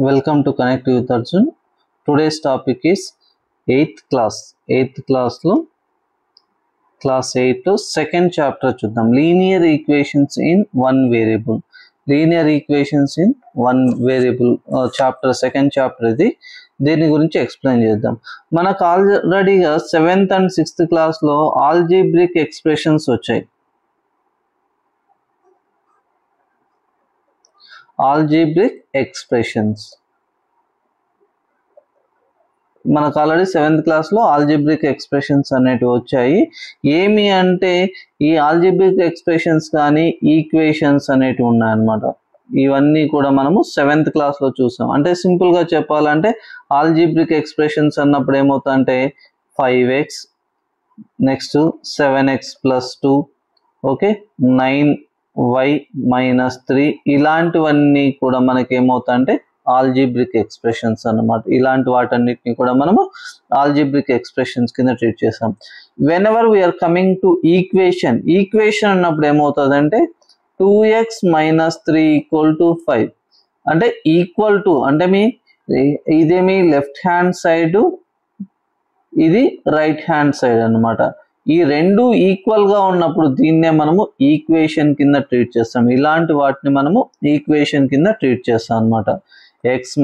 Welcome to Connect with Arjun. Today's topic is 8th class. 8th class lo class 8 lo second chapter చూద్దాం. Linear equations in one variable. Linear equations in one variable chapter second chapter ఇది. దీని గురించి explain చేద్దాం. మనకు ఆల్రెడీగా 7th and 6th class లో algebraic expressions వచ్చాయి. Algebraic expressions మనకు already 7th class లో ఆల్జీబ్రిక్ ఎక్స్ప్రెషన్స్ అనేటివి వచ్చాయి. ఏమి అంటే ఈ ఆల్జీబ్రిక్ ఎక్స్ప్రెషన్స్ కానీ ఈక్వేషన్స్ అనేటివి ఉన్నాయన్నమాట. ఇవన్నీ కూడా మనము 7th క్లాస్ లో చూసాం. అంటే సింపుల్ గా చెప్పాలంటే ఆల్జీబ్రిక్ ఎక్స్ప్రెషన్స్ అన్నప్పుడు ఏమవుతుందంటే 5x next 7x + 2 okay 9y - 3 ఇలాంటివన్నీ కూడా మనకి ఏమవుతాయంటే ఆల్జీబ్రిక్ ఎక్స్ప్రెషన్స్ అన్నమాట. ఇలాంటి వాటన్నిటిని కూడా మనము ఆల్జీబ్రిక్ ఎక్స్ప్రెషన్స్ కింద ట్రీట్ చేసాం. Whenever we are coming to equation అన్నప్పుడు ఏమవుతుందంటే 2x - 3 = 5 అంటే ఈక్వల్ టు అంటే ఇదేమి లెఫ్ట్ హ్యాండ్ సైడ్ ఇది రైట్ హ్యాండ్ సైడ్ అన్నమాట. ఈ రెండు ఈక్వల్ గా ఉన్నప్పుడు దీన్నే మనము ఈక్వేషన్ కింద ట్రీట్ చేస్తాం. ఇలాంటి వాటిని మనము ఈక్వేషన్ కింద ట్రీట్ చేస్తాం అన్నమాట. x -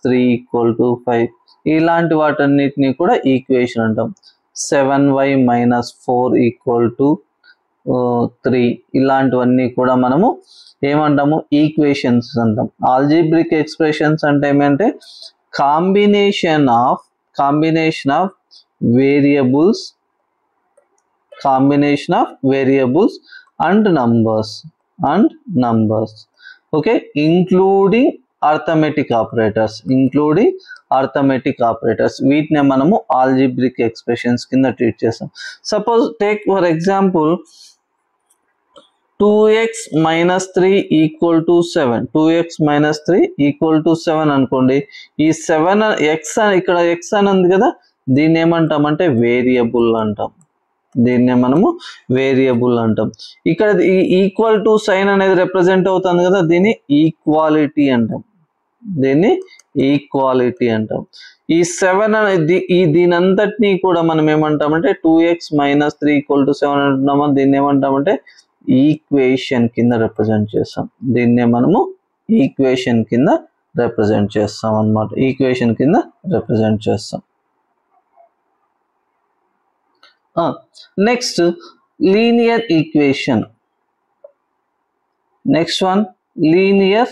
3 = 5 ఇలాంటి వాటన్నిటిని కూడా ఈక్వేషన్ అంటాం. 7y - 4 = 3 ఇలాంటివన్నీ కూడా మనము ఏమంటాము ఈక్వేషన్స్ అంటాం. ఆల్జీబ్రిక్ ఎక్స్ప్రెషన్స్ అంటే ఏమంటే combination of variables and numbers okay including arithmetic operators వీటిని మనము ఆల్జీబ్రిక్ ఎక్స్ప్రెషన్స్ కింద ట్రీట్ చేస్తాం. Suppose take for example 2x - 3 = 7 అనుకోండి. ఈ 7x ఇక్కడ x అని ఉంది కదా, దీన్ని ఏమంటామంటే వేరియబుల్ అంటాం. దీన్నే మనము వేరియబుల్ అంటాం. ఇక్కడ ఈక్వల్ టు సైన్ అనేది రిప్రజెంట్ అవుతుంది కదా, దీన్ని ఈక్వాలిటీ అంటాం. ఈ 7 దీని అంతటినీ కూడా మనం ఏమంటామంటే 2x - 3 = 7 అంటున్నాము. దీన్ని ఏమంటామంటే ఈక్వేషన్ కింద రిప్రజెంట్ చేస్తాం. దీన్నే మనము ఈక్వేషన్ కింద రిప్రజెంట్ చేస్తాం అన్నమాట. Next linear equation. Next one linear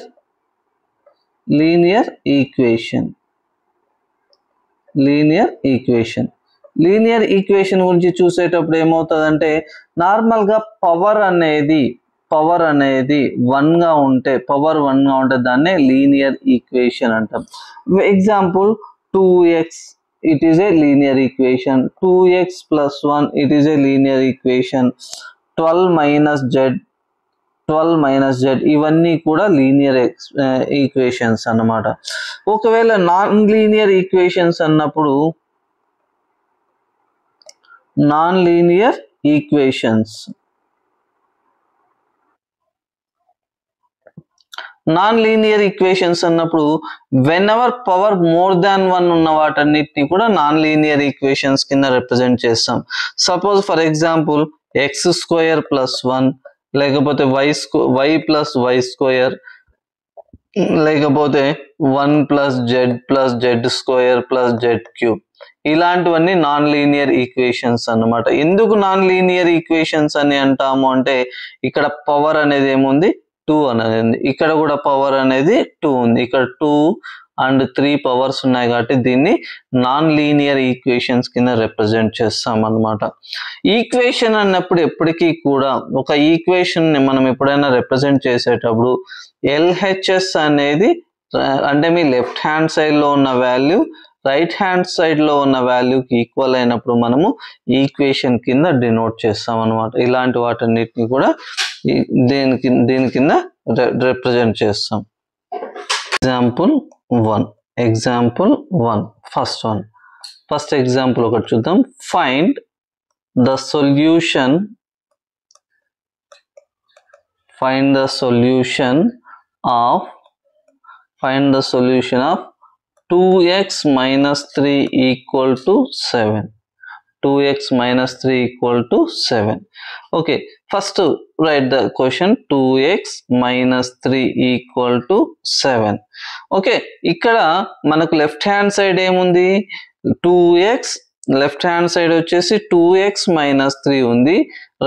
equation గురించి చూసేటప్పుడు ఏమవుతుందంటే నార్మల్ గా పవర్ అనేది 1 గా ఉంటే దాన్నే లీనియర్ ఈక్వేషన్ అంటాం. Example 2x it is a linear equation, 2x + 1 it is a linear equation, 12 - z ఇవన్నీ కూడా లీనియర్ ఈక్వేషన్స్ అన్నమాట. ఒకవేళ నాన్ లీనియర్ ఈక్వేషన్స్ అన్నప్పుడు when ever power more than 1 ఉన్న వాటన్నిటిని కూడా నాన్ లీనియర్ ఈక్వేషన్స్ కింద రిప్రజెంట్ చేస్తాం. సపోజ్ ఫర్ ఎగ్జాంపుల్ x² + 1 లేకపోతే y + y², లేకపోతే 1 + z + z² + z³ ఇలాంటివన్నీ నాన్ లీనియర్ ఈక్వేషన్స్ అన్నమాట. ఎందుకు నాన్ లీనియర్ ఈక్వేషన్స్ అని అంటాము అంటే ఇక్కడ పవర్ అనేది ఏముంది 2 అనేది ఉంది, ఇక్కడ కూడా పవర్ అనేది 2 ఉంది, ఇక్కడ 2 and 3 పవర్స్ ఉన్నాయి కాబట్టి దీన్ని నాన్ లీనియర్ ఈక్వేషన్స్ కింద రిప్రజెంట్ చేస్తాం అన్నమాట. ఈక్వేషన్ అన్నప్పుడు ఎప్పటికీ కూడా ఒక ఈక్వేషన్ ని మనం ఎప్పుడైనా రిప్రజెంట్ చేసేటప్పుడు LHS అనేది అంటే మీ లెఫ్ట్ హ్యాండ్ సైడ్ లో ఉన్న వాల్యూ రైట్ హ్యాండ్ సైడ్ లో ఉన్న వాల్యూకి ఈక్వల్ అయినప్పుడు మనము ఈక్వేషన్ కింద డినోట్ చేస్తాం అన్నమాట. ఇలాంటి వాటన్నిటిని కూడా దీని కింద రిప్రజెంట్ చేస్తాం. ఎగ్జాంపుల్ 1 ఫస్ట్ ఎగ్జాంపుల్ ఒకటి చూద్దాం. Find the solution of Find the solution of 2x minus 3 equal to 7. 2x minus 3 equal to 7. Okay, first write the question. 2x minus 3 equal to 7. Okay, ఇక్కడ మనకు లెఫ్ట్ హ్యాండ్ సైడ్ ఏముంది, 2x, left hand side వచ్చేసి 2x minus 3 ఉంది,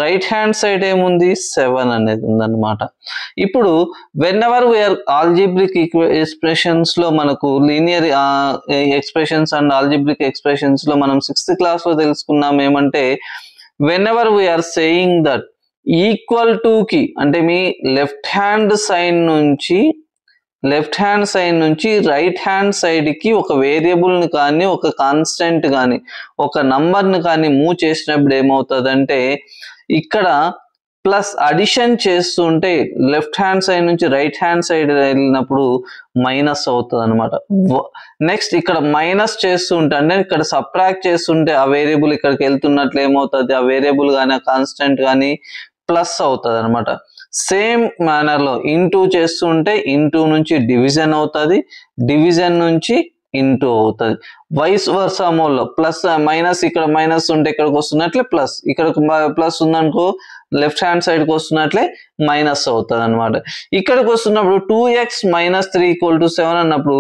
right hand side ఏముంది 7 అనేది ఉందన్నమాట. ఇప్పుడు whenever we are algebraic expressions లో మనకు linear expressions and algebraic expressions లో మనం 6th క్లాస్ లో తెలుసుకున్నాం ఏమంటే, whenever we are saying that equal to కి అంటే మీ లెఫ్ట్ హ్యాండ్ సైడ్ నుంచి రైట్ హ్యాండ్ సైడ్ కి ఒక వేరియబుల్ ని కానీ ఒక కాన్స్టెంట్ కానీ ఒక నంబర్ ని కానీ మూవ్ చేసినప్పుడు ఏమవుతుందంటే, ఇక్కడ ప్లస్ అడిషన్ చేస్తుంటే లెఫ్ట్ హ్యాండ్ సైడ్ నుంచి రైట్ హ్యాండ్ సైడ్ వెళ్ళినప్పుడు మైనస్ అవుతుంది అనమాట. నెక్స్ట్ ఇక్కడ మైనస్ చేస్తుంటే అంటే ఇక్కడ సబ్ట్రాక్ట్ చేస్తుంటే ఆ వేరియబుల్ ఇక్కడికి వెళ్తున్నట్లు ఏమవుతుంది, ఆ వేరియబుల్ కానీ ఆ కాన్స్టెంట్ కానీ ప్లస్ అవుతుంది అనమాట. సేమ్ మేనర్ లో ఇంటూ చేస్తుంటే ఇంటూ నుంచి డివిజన్ అవుతుంది, డివిజన్ నుంచి ఇంటూ అవుతుంది. వైస్ వర్సా మోడ్లో ప్లస్ మైనస్ ఇక్కడ మైనస్ ఉంటే ఇక్కడికి వస్తున్నట్లే ప్లస్, ఇక్కడ ప్లస్ ఉందనుకో లెఫ్ట్ హ్యాండ్ సైడ్కి వస్తున్నట్లే మైనస్ అవుతుంది అనమాట. ఇక్కడికి వస్తున్నప్పుడు 2x మైనస్ 3 ఈక్వల్ టు 7 అన్నప్పుడు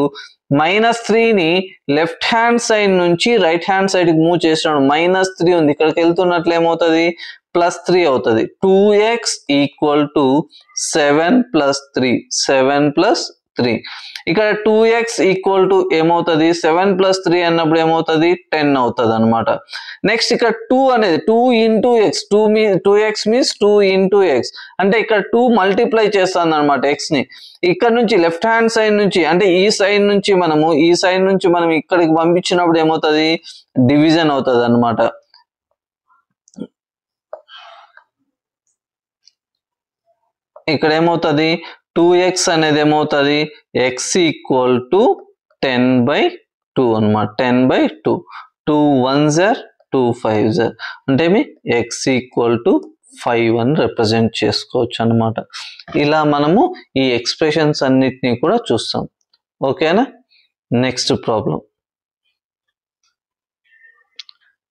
మైనస్ 3ని లెఫ్ట్ హ్యాండ్ సైడ్ నుంచి రైట్ హ్యాండ్ సైడ్ కి మూవ్ చేసినప్పుడు మైనస్ 3 ఉంది, ఇక్కడికి వెళ్తున్నట్లు ఏమవుతుంది +3 అవుతుంది. 2x equal to 7 + 3, 7 + 3. ఇక్కడ 2x ఈక్వల్ టు ఏమవుతుంది 7 + 3 అన్నప్పుడు ఏమవుతుంది 10 అవుతుంది అనమాట. నెక్స్ట్ ఇక్కడ 2 అనేది 2 into x, 2x means 2 into x అంటే ఇక్కడ 2 మల్టిప్లై చేస్తుంది అనమాట x ని. ఇక్కడ నుంచి లెఫ్ట్ హ్యాండ్ సైడ్ నుంచి అంటే ఈ సైడ్ నుంచి మనం ఇక్కడికి పంపించినప్పుడు ఏమవుతుంది డివిజన్ అవుతుంది అనమాట. ఇక్కడ ఏమవుతుంది 2x అనేది ఏమవుతుంది x ఈక్వల్ టు 10/2 అనమాట. 10/2, 2 1s are 2 5s are అంటే మీ x ఈక్వల్ టు 5 అని రిప్రజెంట్ చేసుకోవచ్చు అనమాట. ఇలా మనము ఈ ఎక్స్ప్రెషన్స్ అన్నిటినీ కూడా చూస్తాం. ఓకేనా. Next problem.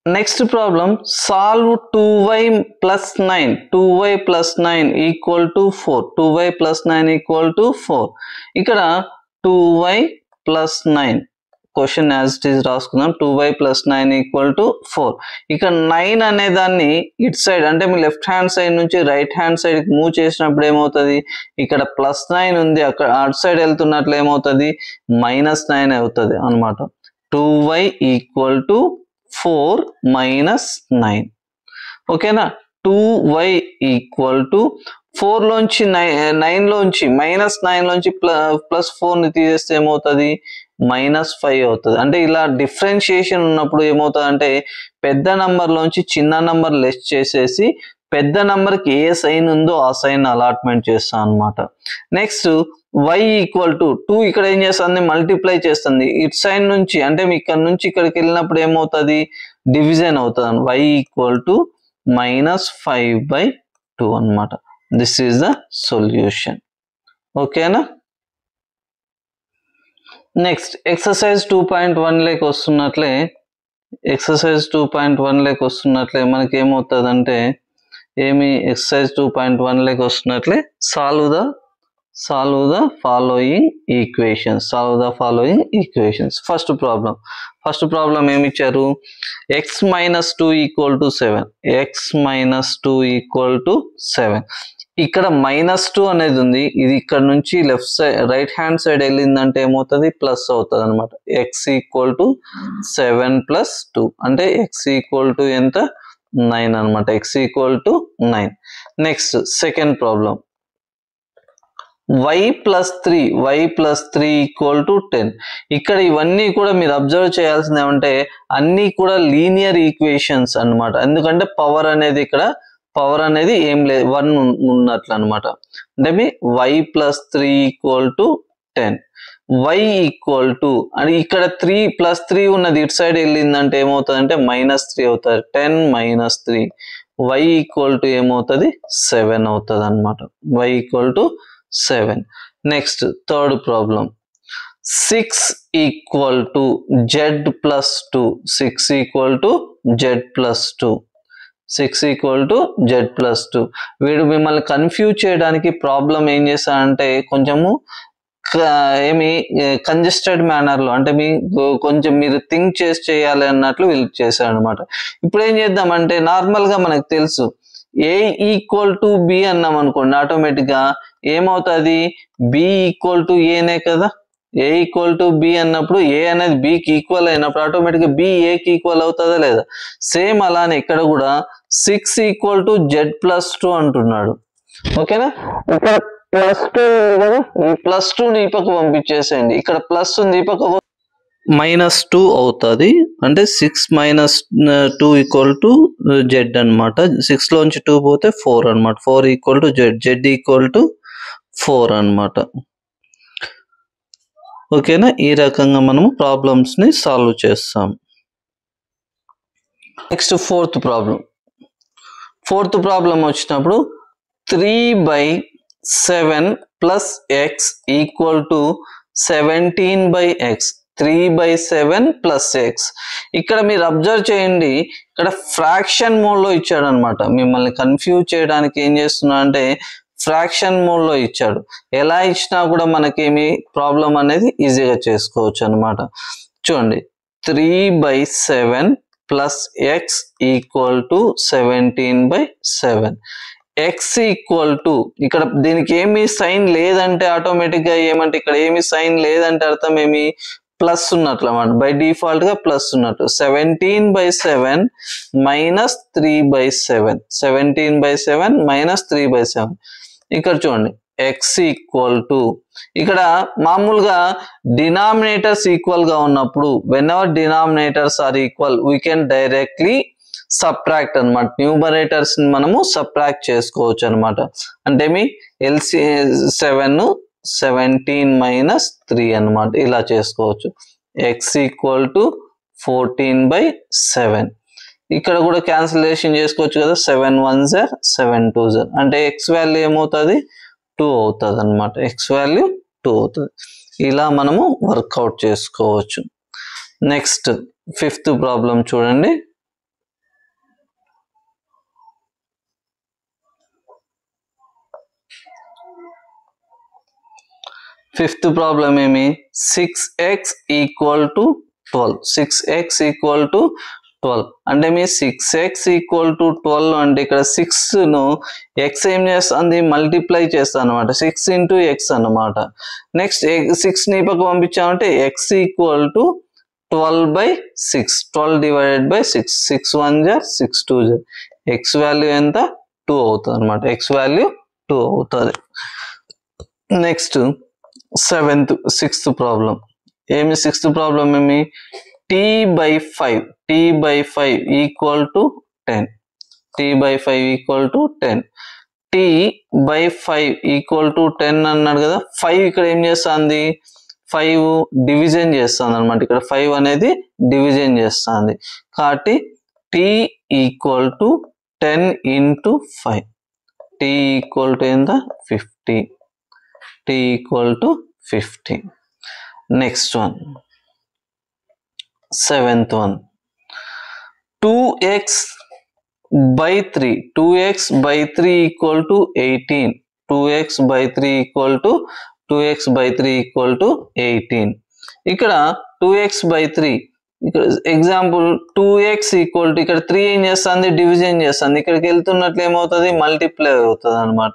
Next problem, solve 2y plus 9. 2y plus 9 equal to 4. 2y plus 9 equal to 4. ఇక్కడ 2y plus 9 question as it is రాసుకుందాం. 2y plus 9 equal to 4. ఇక్కడ 9 అనే దాన్ని ఇట్ సైడ్ అంటే మీ లెఫ్ట్ హ్యాండ్ సైడ్ నుంచి రైట్ హ్యాండ్ సైడ్ కి move చేసినప్పుడు ఏమవుతుంది ఇక్కడ +9 ఉంది, అక్కడ అటు సైడ్ వెళ్తున్నట్లు ఏమవుతుంది -9 అవుతుంది అనమాట. 2y equal to 4 minus 9. ఓకేనా. 2y ఈక్వల్ టు 4 లోంచి 9 లోంచి -9 లోంచి +4 ని తీసేస్తే ఏమవుతుంది -5 అవుతుంది. అంటే ఇలా డిఫరెన్షియేషన్ ఉన్నప్పుడు ఏమవుతుంది అంటే పెద్ద నంబర్ లోంచి చిన్న నంబర్ లెస్ చేసేసి పెద్ద నంబర్ కి ఏ సైన్ ఉందో ఆ సైన్ అలాట్మెంట్ చేస్తాం అనమాట. నెక్స్ట్ y ఈక్వల్ టు 2 ఇక్కడ ఏం చేస్తుంది మల్టిప్లై చేస్తుంది, ఇట్ సైడ్ నుంచి అంటే మీ ఇక్కడ నుంచి ఇక్కడికి వెళ్ళినప్పుడు ఏమవుతుంది డివిజన్ అవుతుంది. y ఈక్వల్ టు -5/2 అనమాట. This is the solution. ఓకేనా. నెక్స్ట్ ఎక్సర్సైజ్ 2.1 లేక వస్తున్నట్లే మనకి ఏమవుతుంది అంటే ఎక్సర్సైజ్ 2.1 లేక వస్తున్నట్లే solve the following equations. First problem ఏమి ఇచ్చారు x - 2 = 7. ఇక్కడ -2 అనేది ఉంది, ఇది ఇక్కడ నుంచి left side right hand side వెళ్ళిందంటే ఏమవుతుంది ప్లస్ అవుతుంది అనమాట. x = 7 + 2 అంటే x = ఎంత 9 అనమాట. x = 9. Next second problem y + 3 = 10. ఇక్కడ ఇవన్నీ కూడా మీరు అబ్జర్వ్ చేయాల్సింది ఏమంటే అన్ని కూడా లీనియర్ ఈక్వేషన్స్ అన్నమాట. ఎందుకంటే పవర్ అనేది ఏం లేదు 1 ఉన్నట్లు అనమాట. అంటే మీ y + 3 = 10. y ఈక్వల్ అని ఇక్కడ 3 + 3 ఉన్నది ఇటు సైడ్ వెళ్ళిందంటే ఏమవుతుంది అంటే -3 అవుతుంది. 10 - 3 y ఈక్వల్ ఏమవుతుంది 7 అవుతుంది అనమాట. y = 7. Next third problem 6 equal to z plus 2, 6 equal to z plus 2, 6 equal to z plus 2. వీడు మిమ్మల్ని కన్ఫ్యూజ్ చేయడానికి ప్రాబ్లం ఏం చేస్తాడంటే కొంచెము ఏమి కంజెస్టెడ్ మేనర్లో, అంటే మీ కొంచెం మీరు థింక్ చేసి చేయాలి అన్నట్లు వీళ్ళు చేశాడు అనమాట. ఇప్పుడు ఏం చేద్దామంటే నార్మల్గా మనకు తెలుసు ఏ ఈక్వల్ టు బి అన్నాం అనుకోండి, ఆటోమేటిక్గా ఏమవుతుంది, బి ఈక్వల్ టు ఏనే కదా. ఏ ఈక్వల్ టు బి అన్నప్పుడు ఏ అనేది బికి ఈక్వల్ అయినప్పుడు ఆటోమేటిక్గా బి ఏకి ఈక్వల్ అవుతుందా లేదా. సేమ్ అలానే ఇక్కడ కూడా 6 ఈక్వల్ టు జెడ్ ప్లస్ 2 అంటున్నాడు. ఓకేనా, ఇక్కడ +2 కదా, ఈ +2 ఈ పక్క పంపించేసేయండి. ఇక్కడ ప్లస్ ఉంది, ఈ పక్క -2 అవుతుంది. అంటే 6 - 2 ఈక్వల్ టు జెడ్ అనమాట. 6 లోంచి 2 పోతే 4 అనమాట. 4 equal to Z, Z equal to 4 అనమాట. ఓకేనా, ఈ రకంగా మనము ప్రాబ్లమ్స్ ని సాల్వ్ చేస్తాం. నెక్స్ట్ ఫోర్త్ ప్రాబ్లం వచ్చినప్పుడు 3/7 plus X equal to 17/x, 3/7 plus X. ఇక్కడ మీరు అబ్జర్వ్ చేయండి, ఇక్కడ ఫ్రాక్షన్ మోడ్లో ఇచ్చాడు అనమాట. మిమ్మల్ని కన్ఫ్యూజ్ చేయడానికి ఏం చేస్తున్నా అంటే ఫ్రాక్షన్ మోడ్లో ఇచ్చాడు. ఎలా ఇచ్చినా కూడా మనకేమి ప్రాబ్లం అనేది ఈజీగా చేసుకోవచ్చు అనమాట. చూడండి, 3/7 plus X equal to 17/7. X equal to, ఇక్కడ దీనికి ఏమి సైన్ లేదంటే ఆటోమేటిక్గా ఏమంటే ఇక్కడ ఏమి సైన్ లేదంటే అర్థం ఏమి ప్లస్ ఉన్నట్లు అన్నమాట. బై డిఫాల్ట్ గా ప్లస్ ఉన్నట్టు. 17/7 మైనస్ 3/7, 17/7 మైనస్ 3/7. ఇక్కడ చూడండి ఎక్స్ ఈక్వల్ టు, ఇక్కడ మామూలుగా డినామినేటర్స్ ఈక్వల్ గా ఉన్నప్పుడు whenever denominators are equal we can directly subtract అనమాట. న్యూమరేటర్స్ ని మనము సబ్ట్రాక్ట్ చేసుకోవచ్చు అనమాట. అంటే మీ ఎల్సి 17 మైనస్ 3 అనమాట. ఇలా చేసుకోవచ్చు. X equal to 14/7. ఇక్కడ కూడా క్యాన్సిలేషన్ చేసుకోవచ్చు కదా. 7 1s 7 2s, అంటే ఎక్స్ వాల్యూ ఏమవుతుంది, 2 అవుతుంది అనమాట. ఎక్స్ వాల్యూ 2 అవుతుంది. ఇలా మనము వర్కౌట్ చేసుకోవచ్చు. నెక్స్ట్ ఫిఫ్త్ ప్రాబ్లం చూడండి. ఫిఫ్త్ ప్రాబ్లం ఏమి, 6x equal to 12, 6x equal to 12. అంటే మీ 6x ఈక్వల్ టు 12 అంటే ఇక్కడ 6 ను x ఏం చేస్తుంది, మల్టిప్లై చేస్తాను అనమాట. 6 ఇంటూ ఎక్స్ అనమాట. నెక్స్ట్ 6 ని పక్క పంపించామంటే x equal to 12/6, 12 divided by 6, 6 1s 6 2s. X value ఎంత, 2 అవుతుంది అనమాట. ఎక్స్ వాల్యూ 2 అవుతుంది. నెక్స్ట్ సిక్స్త్ ప్రాబ్లం ఏమి, సిక్స్త్ ప్రాబ్లం ఏమి, t/5 equal to 10, t/5 equal to 10. t/5 equal to 10 అన్నాడు కదా. 5 ఇక్కడ ఏం చేస్తుంది, 5 డివిజన్ చేస్తుంది అనమాట. ఇక్కడ 5 అనేది డివిజన్ చేస్తుంది కాబట్టి t equal to 10 into 5, t equal to ఎంత, 50, t equal to 50. Next one, seventh one, 2x/3, 2x/3 equal to 18, 2x/3 equal to 2x/3 equal to 18. ఇక్కడ 2x/3, ఇక్కడ ఎగ్జాంపుల్ 2x ఈక్వల్ టు, ఇక్కడ 3 ఏం చేస్తుంది, డివిజన్ చేస్తుంది. ఇక్కడికి వెళ్తున్నట్లు ఏమవుతుంది, మల్టిప్లై అవుతుంది అనమాట.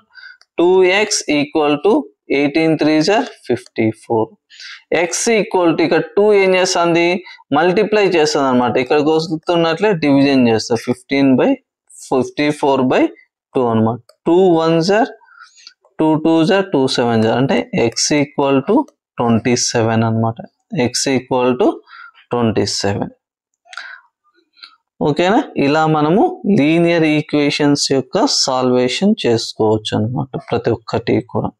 2x equal to 18 3s 54. x equal to, ఇక్కడ 2 ఏం చేస్తుంది, మల్టిప్లై చేస్తుంది అనమాట. ఇక్కడికి వస్తున్నట్లే డివిజన్ చేస్తుంది. 54/2 అనమాట. 2 1s 2 2s 2 7s, అంటే x ఈక్వల్ టు 27 అనమాట. x equal to 27. ఓకేనా, ఇలా మనము లీనియర్ ఈక్వేషన్స్ యొక్క సాల్వేషన్ చేసుకోవచ్చు అనమాట ప్రతి ఒక్కటి కూడా.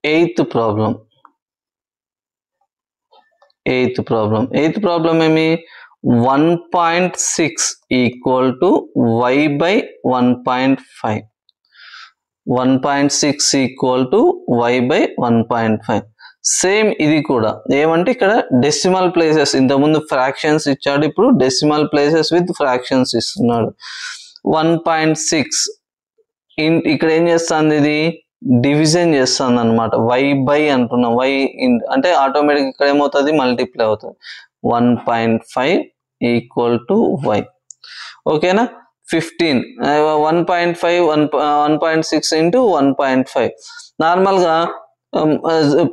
ఎయిత్ ప్రాబ్లం ఏమి, 1.6 equal to y/1.5. 1.6 equal to y by 1.5. Same ఇది కూడా ఏమంటే ఇక్కడ డెసిమల్ ప్లేసెస్, ఇంతకుముందు ఫ్రాక్షన్స్ ఇచ్చాడు, ఇప్పుడు డెసిమల్ ప్లేసెస్ విత్ ఫ్రాక్షన్స్ ఇస్తున్నాడు. 1.6 ఇక్కడ ఏం చేస్తుంది, ఇది డివిజన్ చేస్తుంది అనమాట. y బై అంటున్నాం, y అంటే ఆటోమేటిక్ ఇక్కడ ఏమవుతుంది, మల్టిప్లై అవుతుంది. 1.5 ఈక్వల్ టు y. ఓకేనా. 15 1.5 1.6 ఇంటూ 1.5. నార్మల్గా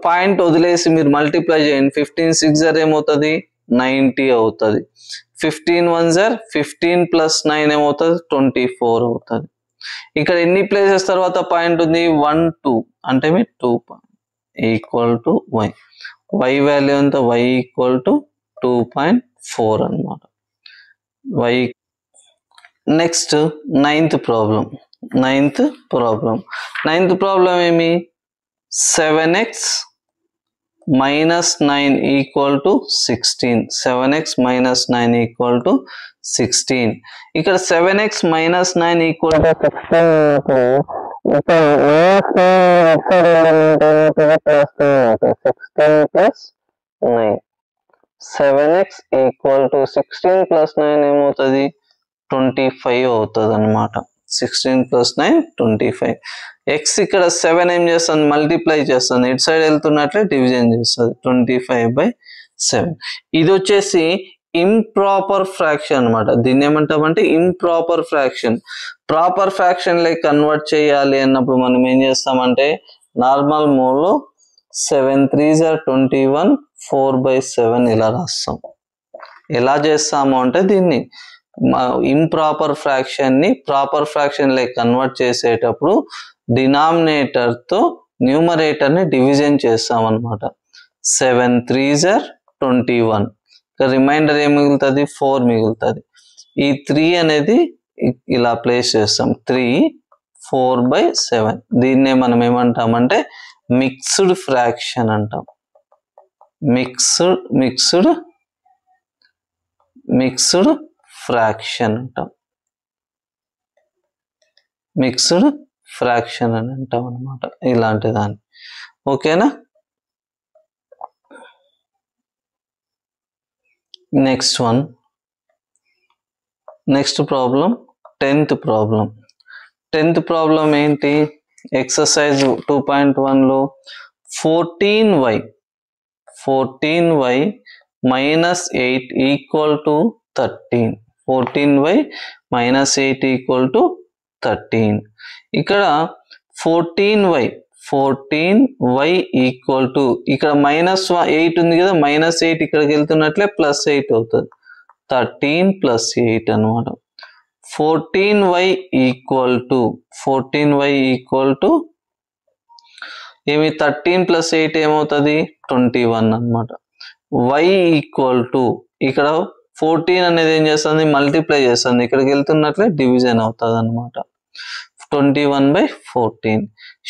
పాయింట్ వదిలేసి మీరు మల్టిప్లై చేయండి. 15 6 ఏమవుతుంది, 90 అవుతుంది. 15 1 15 ప్లస్ 9 ఏమవుతుంది, 24 అవుతుంది. ఇక్కడ ఎన్ని ప్లేసెస్ తర్వాత పాయింట్ ఉంది, 1 2 అంటే మీ 2 equal to y. y value ఎంత, y ఈక్వల్ టు 2.4 అన్నమాట. y. నెక్స్ట్ నైన్త్ ప్రాబ్లం ఏమి, 7x minus 9 equal to 16. 7x minus 9 equal to 16. ఇక్కడ 7x minus 9 equal to 16 plus 9. 7x equal to 16 plus 9 ఏమవుతుంది, 25 అవుతుంది అనమాట. 16 plus 9 25. x ఇక్కడ 7 ఏం చేస్తుంది, మల్టిప్లై చేస్తుంది, ఇటు సైడ్ వెళ్తున్నట్లే డివిజన్ చేస్తుంది. 25/7. ఇది వచ్చేసి ఇంప్రాపర్ ఫ్రాక్షన్ అనమాట. దీన్ని ఏమంటామంటే improper fraction. Proper fraction like convert చేయాలి అన్నప్పుడు మనం ఏం చేస్తామంటే నార్మల్ మోడ్లో 7 3s are 21 4/7 ఇలా రాస్తాం. ఎలా చేస్తాము అంటే దీన్ని ఇంప్రాపర్ ఫ్రాక్షన్ ని ప్రాపర్ ఫ్రాక్షన్ లైక్ కన్వర్ట్ చేసేటప్పుడు డినామినేటర్ తో న్యూమరేటర్ ని డివిజన్ చేస్తాం అనమాట. 7 3s are 21. రిమైండర్ ఏం మిగులుతుంది, 4 మిగులుతుంది. ఈ 3 అనేది ఇలా ప్లేస్ చేస్తాం. 3 4/7. దీన్నే మనం ఏమంటామంటే మిక్స్డ్ ఫ్రాక్షన్ అంటాం. మిక్స్డ్ ఫ్రాక్షన్ అంటాం. మిక్స్డ్ ఫ్రాక్షన్ అని అంటాం అనమాట ఇలాంటి దాన్ని. ఓకేనా. నెక్స్ట్ ప్రాబ్లం 10th ప్రాబ్లం ఏంటి, exercise 2.1లో 14y minus 8 equal to 13. 14y minus 8 equal to 13. ఇక్కడ 14y ఈక్వల్ టు ఇక్కడ -8 ఉంది కదా, -8 ఇక్కడికి వెళ్తున్నట్లే +8 అవుతుంది. 13 + 8 అనమాట. 14y ఈక్వల్ టు ఏమి 13 + 8 ఏమవుతుంది, 21 అనమాట. y ఈక్వల్ టు ఇక్కడ 14 అనేది ఏం చేస్తుంది, మల్టిప్లై చేస్తుంది, ఇక్కడికి వెళ్తున్నట్లే డివిజన్ అవుతుంది అనమాట. 21/14.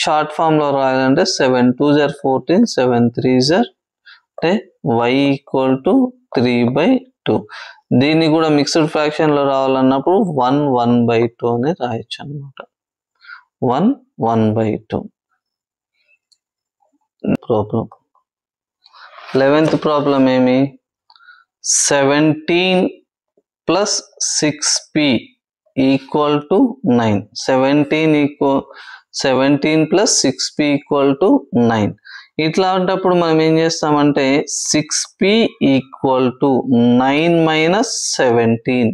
షార్ట్ ఫామ్ లో రాయాలంటే 7 2s are 14 7 3s are అంటే y ఈక్వల్ టు 3/2. దీన్ని కూడా మిక్స్డ్ ఫ్రాక్షన్ లో రావాలన్నప్పుడు 1 1/2 అని రాయొచ్చు అనమాట. 1 1/2. ప్రాబ్లం 11th ప్రాబ్లం ఏమి, 17 + 6p equal to 9. 17 + 6p equal to 9. ఇట్లాంటప్పుడు మనం ఏం చేస్తామంటే 6p ఈక్వల్ టు 9 - 17.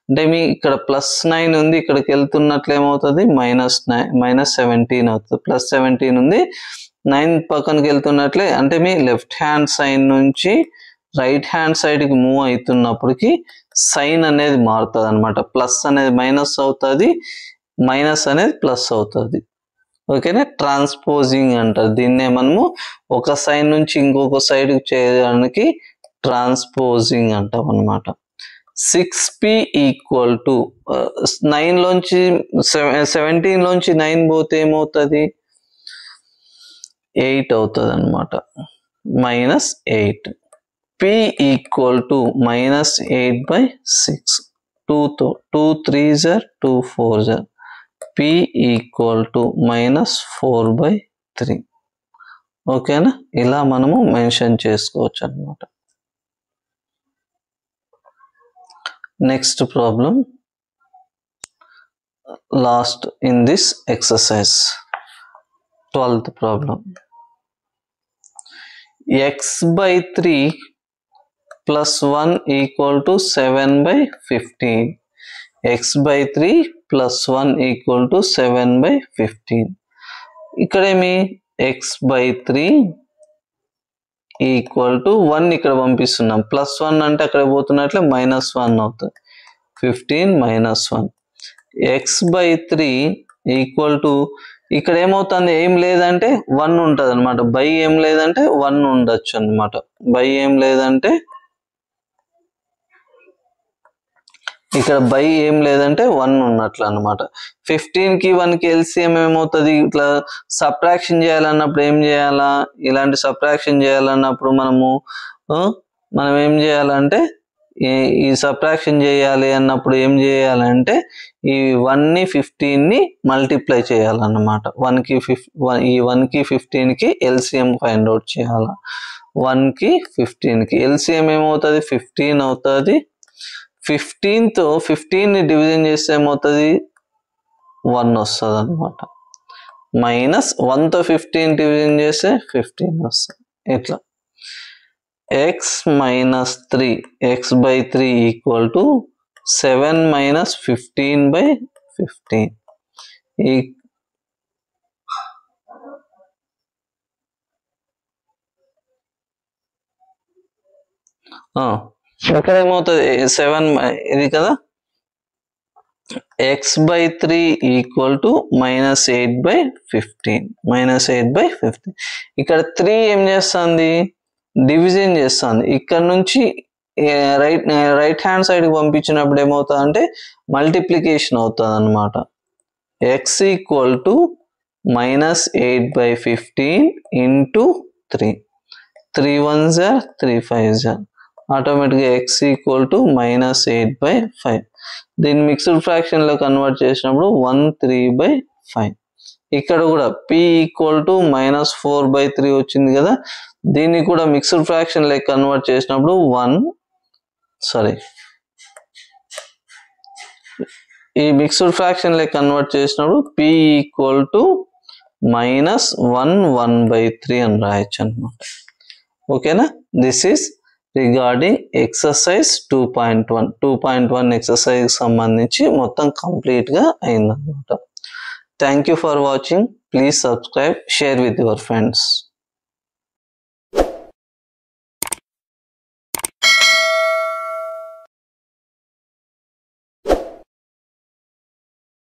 అంటే మీ ఇక్కడ +9 ఉంది, ఇక్కడికి వెళ్తున్నట్లు ఏమవుతుంది, -17 అవుతుంది. +17 ఉంది, 9 పక్కనకి వెళ్తున్నట్లే అంటే మీ లెఫ్ట్ హ్యాండ్ సైడ్ నుంచి రైట్ హ్యాండ్ సైడ్కి మూవ్ అవుతున్నప్పటికి సైన్ అనేది మారుతుంది అనమాట. ప్లస్ అనేది మైనస్ అవుతుంది, మైనస్ అనేది ప్లస్ అవుతుంది. ఓకేనా. ట్రాన్స్పోజింగ్ అంటారు దీన్నే. మనము ఒక సైడ్ నుంచి ఇంకొక సైడ్కి చేయడానికి ట్రాన్స్పోజింగ్ అంటాం అనమాట. 6p ఈక్వల్ టు 9 లోంచి 17 లోంచి 9 పోతే ఏమవుతుంది, 8 అవుతుంది అనమాట. -8. p equal to -8/6. 2 3s are 2 4s are p equal to -4/3. ఓకేనా, ఇలా మనము మెన్షన్ చేసుకోవచ్చు అన్నమాట. Next problem, last in this exercise, 12th problem. x/3 plus 1 equal to 7/15. x/3 plus 1 equal to 7/15. ఇక్కడేమి x/3 equal to 1 ఇక్కడ పంపిస్తున్నాం, +1 అంటే అక్కడ పోతున్నట్లే -1 అవుతుంది, 15 - 1. x/3 ఈక్వల్ టు ఇక్కడ ఏమవుతుంది, ఏం లేదంటే 1 ఉంటుంది అనమాట, బై ఏం లేదంటే 1 ఉండొచ్చు అనమాట, బై ఏం లేదంటే ఇక్కడ బై ఏం లేదంటే 1 ఉన్నట్లు అనమాట. 15కి 1కి ఎల్సిఎం ఏమవుతుంది, ఇట్లా సబ్ట్రాక్షన్ చేయాలన్నప్పుడు ఏం చేయాలా, ఇలాంటి సబ్ట్రాక్షన్ చేయాలన్నప్పుడు మనం ఏం చేయాలంటే ఈ సబ్ట్రాక్షన్ చేయాలి అన్నప్పుడు ఏం చేయాలంటే ఈ 1ని 15ని మల్టిప్లై చేయాలన్నమాట. 1కి 15కి ఎల్సిఎం ఫైండ్ అవుట్ చేయాలి. 1కి 15కి ఎల్సిఎం ఏమవుతుంది, 15 అవుతుంది. 15తో 15ని డివిజన్ చేస్తే ఏమవుతుంది, 1 వస్తుంది అనమాట. -1తో 15 డివిజన్ చేస్తే 15 వస్తుంది. ఇట్లా x/3 ఈక్వల్ టు 7 - 15/15. ఇక్కడ ఏమవుతుంది, 7 ఇది కదా, x/3 ఈక్వల్ టు -8/15. -8/15 ఇక్కడ 3 ఏం చేస్తుంది, డివిజన్ చేస్తుంది. ఇక్కడ నుంచి రైట్ హ్యాండ్ సైడ్కి పంపించినప్పుడు ఏమవుతుంది అంటే మల్టిప్లికేషన్ అవుతుంది అనమాట. x equal to -8/15 into 3. 3 1s are 3 5s are, ఆటోమేటిక్గా x ఈక్వల్ టు -8/5. దీన్ని మిక్స్డ్ ఫ్రాక్షన్లో కన్వర్ట్ చేసినప్పుడు 1/3/5. ఇక్కడ కూడా p ఈక్వల్ టు -4/3 వచ్చింది కదా, దీన్ని కూడా మిక్స్డ్ ఫ్రాక్షన్ లెక్క కన్వర్ట్ చేసినప్పుడు ఈ మిక్స్డ్ ఫ్రాక్షన్ లెక్క కన్వర్ట్ చేసినప్పుడు p ఈక్వల్ టు -1/3 అని రాయొచ్చు అనమాట. ఓకేనా, this is regarding exercise 2.1. 2.1 exercise సంబంధించి మొత్తం కంప్లీట్గా అయిందనమాట. Thank you for watching. Please subscribe, share with your friends.